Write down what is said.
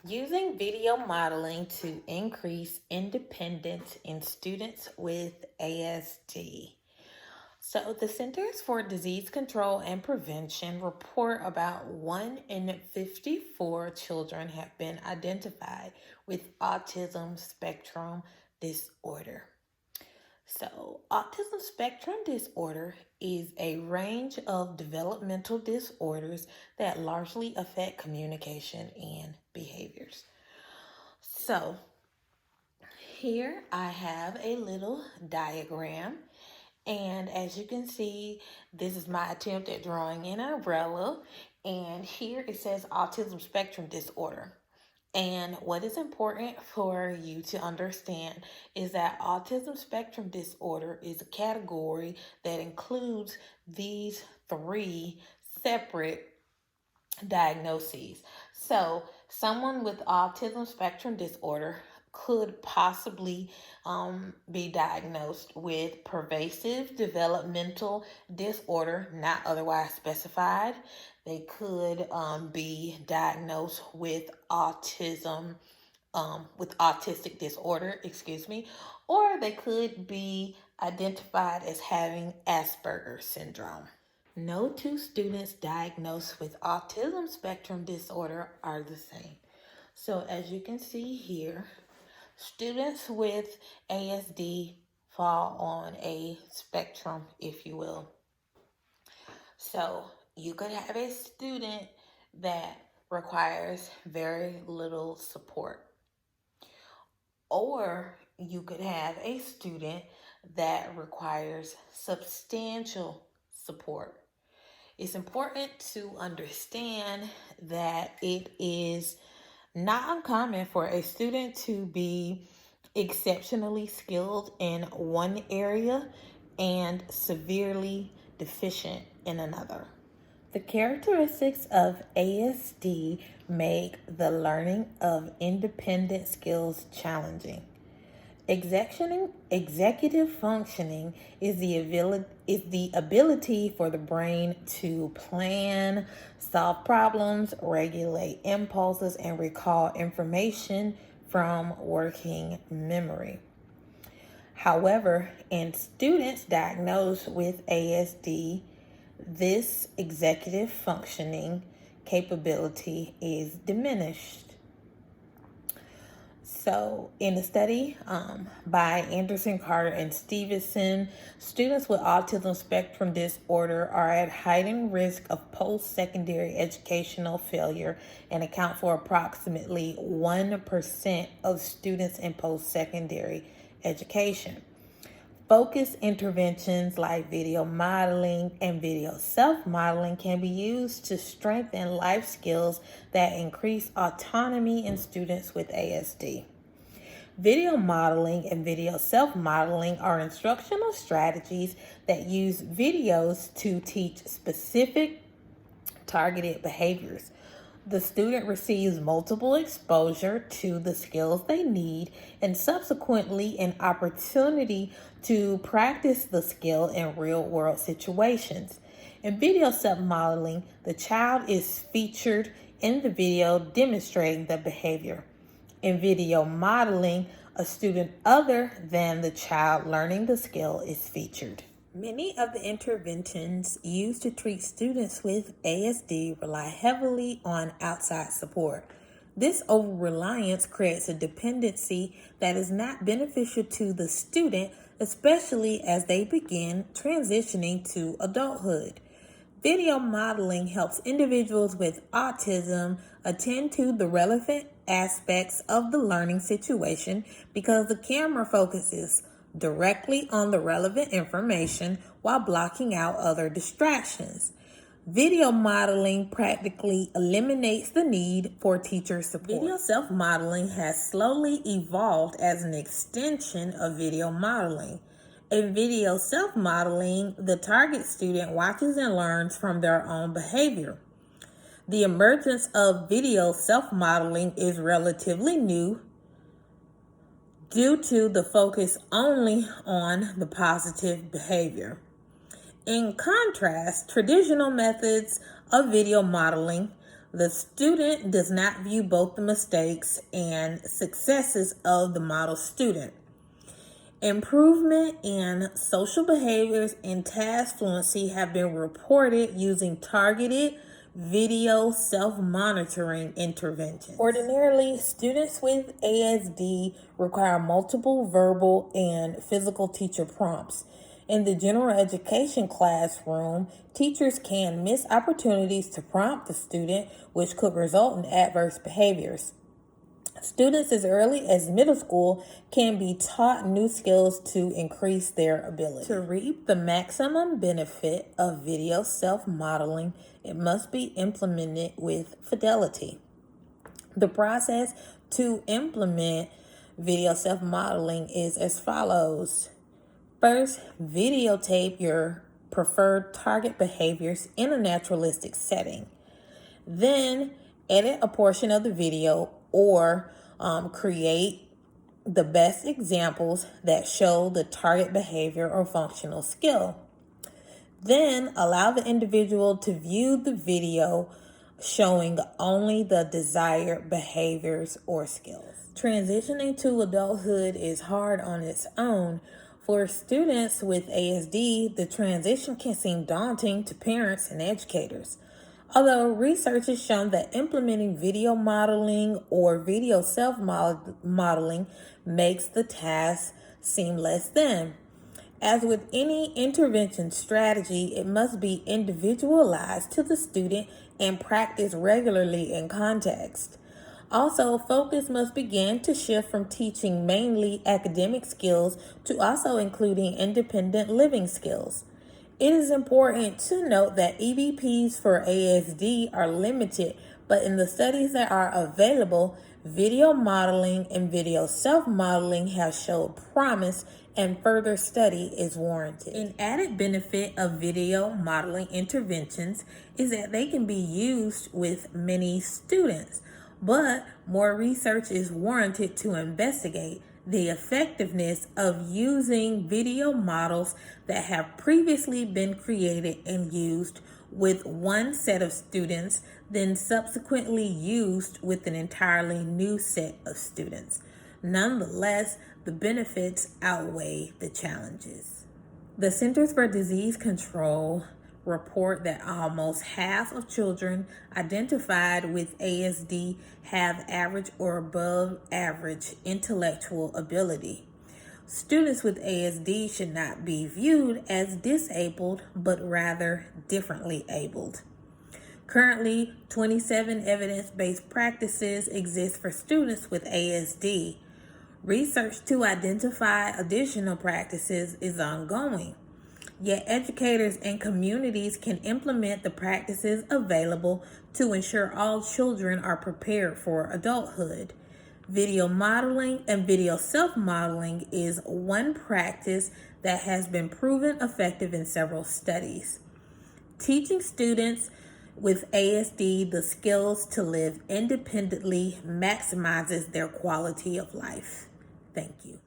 Using video modeling to increase independence in students with ASD. So, the Centers for Disease Control and Prevention report about 1 in 54 children have been identified with autism spectrum disorder. So, autism spectrum disorder is a range of developmental disorders that largely affect communication and behaviors. So, here I have a little diagram, and as you can see, this is my attempt at drawing an umbrella. And here it says autism spectrum disorder. And what is important for you to understand is that autism spectrum disorder is a category that includes these three separate diagnoses. So, someone with autism spectrum disorder could possibly be diagnosed with pervasive developmental disorder, not otherwise specified. They could be diagnosed with with autistic disorder, or they could be identified as having Asperger's syndrome. No two students diagnosed with autism spectrum disorder are the same. So, as you can see here, students with ASD fall on a spectrum, if you will. So, you could have a student that requires very little support, or you could have a student that requires substantial support. It's important to understand that it is not uncommon for a student to be exceptionally skilled in one area and severely deficient in another. The characteristics of ASD make the learning of independent skills challenging. Executive functioning is the ability for the brain to plan, solve problems, regulate impulses, and recall information from working memory. However, in students diagnosed with ASD, this executive functioning capability is diminished. So, in a study by Anderson, Carter, and Stevenson, students with autism spectrum disorder are at heightened risk of post-secondary educational failure and account for approximately 1% of students in post-secondary education. Focused interventions like video modeling and video self-modeling can be used to strengthen life skills that increase autonomy in students with ASD. Video modeling and video self-modeling are instructional strategies that use videos to teach specific targeted behaviors. The student receives multiple exposure to the skills they need and subsequently an opportunity to practice the skill in real-world situations. In video self-modeling, the child is featured in the video demonstrating the behavior. In video modeling, a student other than the child learning the skill is featured. Many of the interventions used to treat students with ASD rely heavily on outside support. This over-reliance creates a dependency that is not beneficial to the student, especially as they begin transitioning to adulthood. Video modeling helps individuals with autism attend to the relevant aspects of the learning situation because the camera focuses directly on the relevant information while blocking out other distractions. Video modeling practically eliminates the need for teacher support. Video self-modeling has slowly evolved as an extension of video modeling. In video self-modeling, the target student watches and learns from their own behavior. The emergence of video self-modeling is relatively new due to the focus only on the positive behavior. In contrast, traditional methods of video modeling The student does not view both the mistakes and successes of the model student. Improvement in social behaviors and task fluency have been reported using targeted video self-monitoring interventions. Ordinarily, students with ASD require multiple verbal and physical teacher prompts. In the general education classroom, teachers can miss opportunities to prompt the student, which could result in adverse behaviors. Students as early as middle school can be taught new skills to increase their ability. To reap the maximum benefit of video self-modeling, it must be implemented with fidelity. The process to implement video self-modeling is as follows. First, videotape your preferred target behaviors in a naturalistic setting. Then, edit a portion of the video or create the best examples that show the target behavior or functional skill. Then, allow the individual to view the video showing only the desired behaviors or skills. Transitioning to adulthood is hard on its own. For students with ASD, the transition can seem daunting to parents and educators. Although research has shown that implementing video modeling or video self-modeling makes the task seem less than. As with any intervention strategy, it must be individualized to the student and practiced regularly in context. Also, focus must begin to shift from teaching mainly academic skills to also including independent living skills. It is important to note that EBPs for ASD are limited, but in the studies that are available, video modeling and video self-modeling have shown promise and further study is warranted. An added benefit of video modeling interventions is that they can be used with many students, but more research is warranted to investigate the effectiveness of using video models that have previously been created and used with one set of students, then subsequently used with an entirely new set of students. Nonetheless, the benefits outweigh the challenges. The Centers for Disease Control report that almost half of children identified with ASD have average or above average intellectual ability. Students with ASD should not be viewed as disabled, but rather differently abled. Currently, 27 evidence-based practices exist for students with ASD. Research to identify additional practices is ongoing. Yet educators and communities can implement the practices available to ensure all children are prepared for adulthood. Video modeling and video self-modeling is one practice that has been proven effective in several studies. Teaching students with ASD the skills to live independently maximizes their quality of life. Thank you.